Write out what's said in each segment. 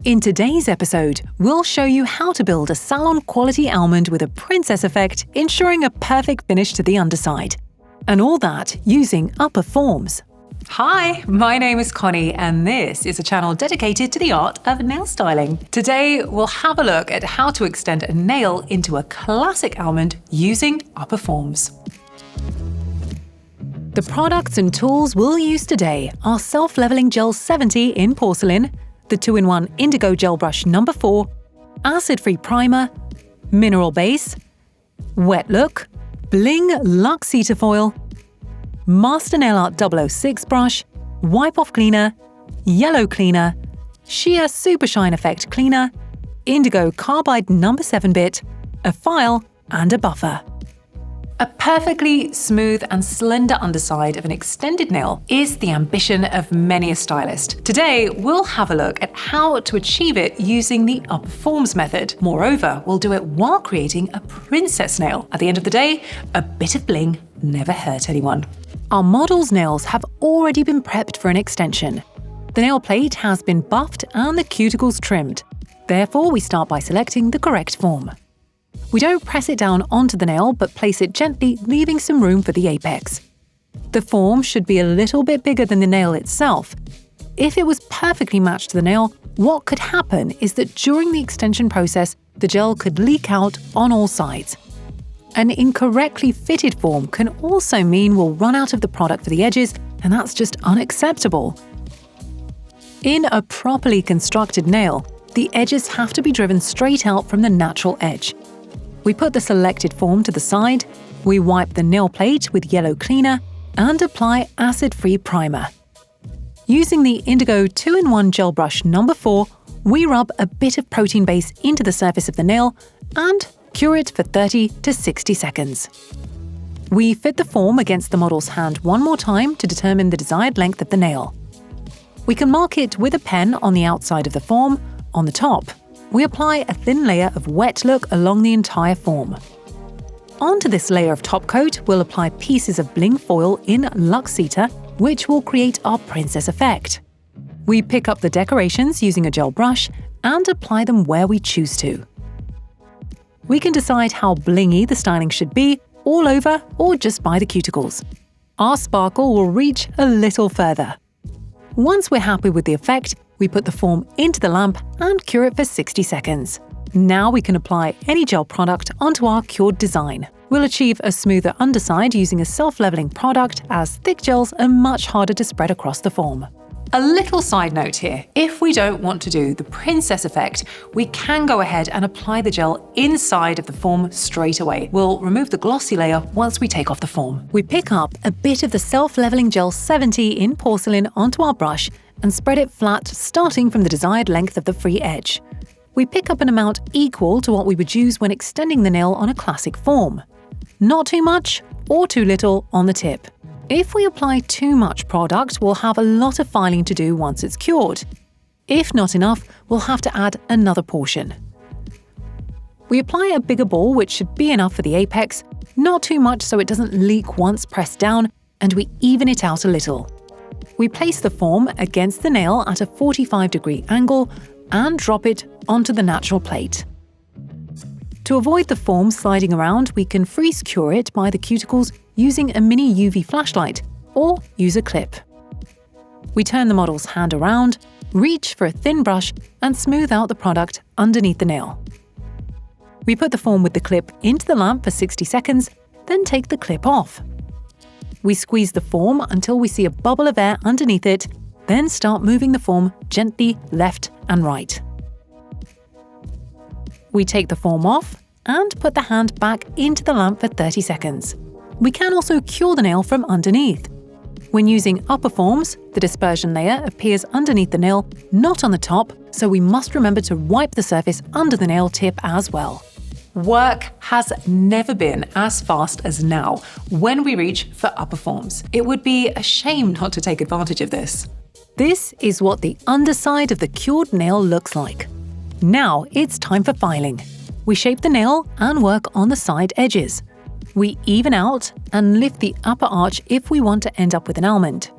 In today's episode, we'll show you how to build a salon-quality almond with a princess effect, ensuring a perfect finish to the underside. And all that using upper forms. Hi, my name is Connie, and this is a channel dedicated to the art of nail styling. Today, we'll have a look at how to extend a nail into a classic almond using upper forms. The products and tools we'll use today are Self-Leveling Gel 70 in porcelain, the 2-in-1 Indigo Gel Brush No. 4, Acid-Free Primer, Mineral Base, Wet Look, Bling Luxe Cetafoil, Master Nail Art 006 Brush, Wipe Off Cleaner, Yellow Cleaner, Sheer Super Shine Effect Cleaner, Indigo Carbide No. 7 bit, a file, and a buffer. A perfectly smooth and slender underside of an extended nail is the ambition of many a stylist. Today, we'll have a look at how to achieve it using the upper forms method. Moreover, we'll do it while creating a princess nail. At the end of the day, a bit of bling never hurt anyone. Our model's nails have already been prepped for an extension. The nail plate has been buffed and the cuticles trimmed. Therefore, we start by selecting the correct form. We don't press it down onto the nail, but place it gently, leaving some room for the apex. The form should be a little bit bigger than the nail itself. If it was perfectly matched to the nail, what could happen is that during the extension process, the gel could leak out on all sides. An incorrectly fitted form can also mean we'll run out of the product for the edges, and that's just unacceptable. In a properly constructed nail, the edges have to be driven straight out from the natural edge. We put the selected form to the side, we wipe the nail plate with yellow cleaner, and apply acid-free primer. Using the Indigo 2-in-1 Gel Brush No. 4, we rub a bit of protein base into the surface of the nail and cure it for 30 to 60 seconds. We fit the form against the model's hand one more time to determine the desired length of the nail. We can mark it with a pen on the outside of the form. On the top, we apply a thin layer of Wet Look along the entire form. Onto this layer of top coat, we'll apply pieces of bling foil in Luxe Ceta, which will create our princess effect. We pick up the decorations using a gel brush and apply them where we choose to. We can decide how blingy the styling should be, all over or just by the cuticles. Our sparkle will reach a little further. Once we're happy with the effect, we put the form into the lamp and cure it for 60 seconds. Now we can apply any gel product onto our cured design. We'll achieve a smoother underside using a self-leveling product, as thick gels are much harder to spread across the form. A little side note here, if we don't want to do the princess effect, we can go ahead and apply the gel inside of the form straight away. We'll remove the glossy layer once we take off the form. We pick up a bit of the Self-Leveling Gel 70 in porcelain onto our brush and spread it flat, starting from the desired length of the free edge. We pick up an amount equal to what we would use when extending the nail on a classic form. Not too much or too little on the tip. If we apply too much product, we'll have a lot of filing to do once it's cured. If not enough, we'll have to add another portion. We apply a bigger ball, which should be enough for the apex, not too much so it doesn't leak once pressed down, and we even it out a little. We place the form against the nail at a 45-degree angle and drop it onto the natural plate. To avoid the form sliding around, we can freeze cure it by the cuticles using a mini UV flashlight or use a clip. We turn the model's hand around, reach for a thin brush, and smooth out the product underneath the nail. We put the form with the clip into the lamp for 60 seconds, then take the clip off. We squeeze the form until we see a bubble of air underneath it, then start moving the form gently left and right. We take the form off and put the hand back into the lamp for 30 seconds. We can also cure the nail from underneath. When using upper forms, the dispersion layer appears underneath the nail, not on the top, so we must remember to wipe the surface under the nail tip as well. Work has never been as fast as now when we reach for upper forms. It would be a shame not to take advantage of this. This is what the underside of the cured nail looks like. Now it's time for filing. We shape the nail and work on the side edges. We even out and lift the upper arch if we want to end up with an almond.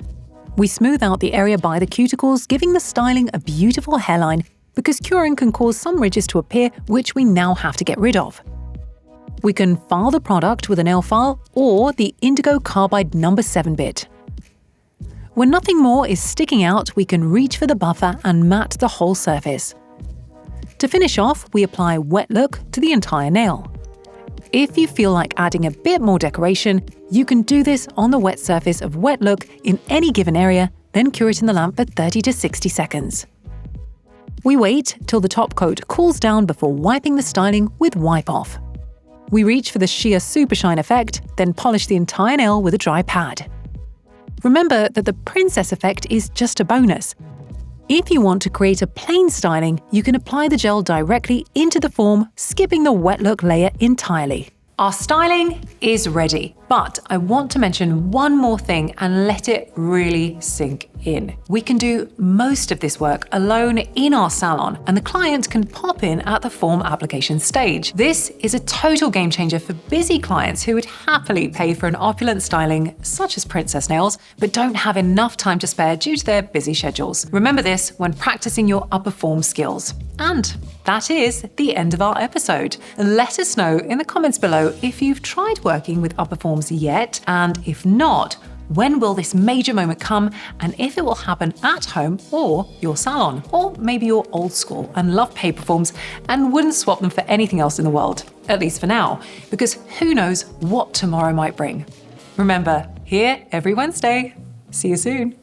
We smooth out the area by the cuticles, giving the styling a beautiful hairline because curing can cause some ridges to appear, which we now have to get rid of. We can file the product with a nail file or the indigo carbide number 7 bit. When nothing more is sticking out, we can reach for the buffer and mat the whole surface. To finish off, we apply wet look to the entire nail. If you feel like adding a bit more decoration, you can do this on the wet surface of wet look in any given area, then cure it in the lamp for 30 to 60 seconds. We wait till the top coat cools down before wiping the styling with Wipe Off. We reach for the sheer super shine effect, then polish the entire nail with a dry pad. Remember that the princess effect is just a bonus. If you want to create a plain styling, you can apply the gel directly into the form, skipping the wet look layer entirely. Our styling is ready, but I want to mention one more thing and let it really sink in. We can do most of this work alone in our salon, and the client can pop in at the form application stage. This is a total game changer for busy clients who would happily pay for an opulent styling such as princess nails, but don't have enough time to spare due to their busy schedules. Remember this when practicing your upper form skills. And that is the end of our episode. Let us know in the comments below if you've tried working with upper forms yet, and if not, when will this major moment come, and if it will happen at home or your salon, or maybe you're old school and love paper forms and wouldn't swap them for anything else in the world, at least for now, because who knows what tomorrow might bring. Remember, here every Wednesday. See you soon.